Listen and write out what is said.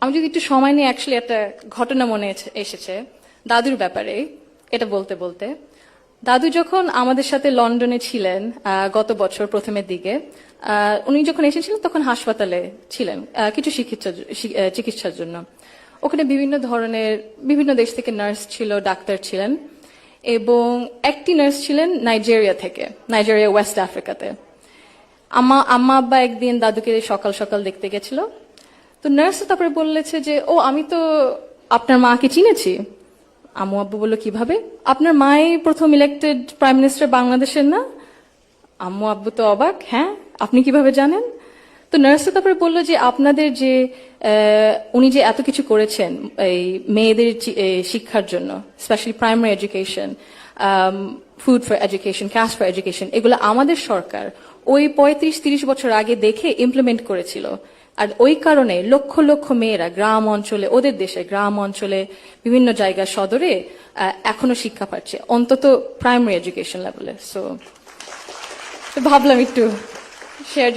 আমি যদি একটু সময় নিয়ে অ্যাকচুয়ালি একটা ঘটনা মনে এসেছে দাদুর ব্যাপারে, এটা বলতে বলতে। দাদু যখন আমাদের সাথে লন্ডনে ছিলেন গত বছর প্রথমের দিকে, উনি যখন এসেছিলেন তখন হাসপাতালে ছিলেন কিছু চিকিৎসার জন্য। ওখানে বিভিন্ন ধরনের বিভিন্ন দেশ থেকে নার্স ছিল, ডাক্তার ছিলেন, এবং একটি নার্স ছিলেন নাইজেরিয়া ওয়েস্ট আফ্রিকাতে। আম্মা আব্বা একদিন দাদুকে সকাল সকাল দেখতে গেছিল। তো নার্স তারপরে বললেছে যে, ও আমি তো আপনার মাকে চিনেছি। আম্মু আব্বু বললো, কিভাবে? আপনার মাই প্রথম ইলেক্টেড প্রাইম মিনিস্টার বাংলাদেশের না? আম্মু আব্বু তো অবাক, হ্যাঁ আপনি কিভাবে জানেন? তো নার্স তারপরে বললো যে, আপনাদের যে উনি যে এত কিছু করেছেন এই মেয়েদের শিক্ষার জন্য, specially primary education, food for education, cash for education, এগুলো আমাদের সরকার ওই 35-30 বছর আগে দেখে ইমপ্লিমেন্ট করেছিল। আর ওই কারণে লক্ষ লক্ষ মেয়েরা গ্রাম অঞ্চলে, ওদের দেশে গ্রাম অঞ্চলে বিভিন্ন জায়গা সদরে এখনো শিক্ষা পাচ্ছে, অন্তত প্রাইমারি এডুকেশন লেভেলে। সো ভাবলাম একটু শেয়ার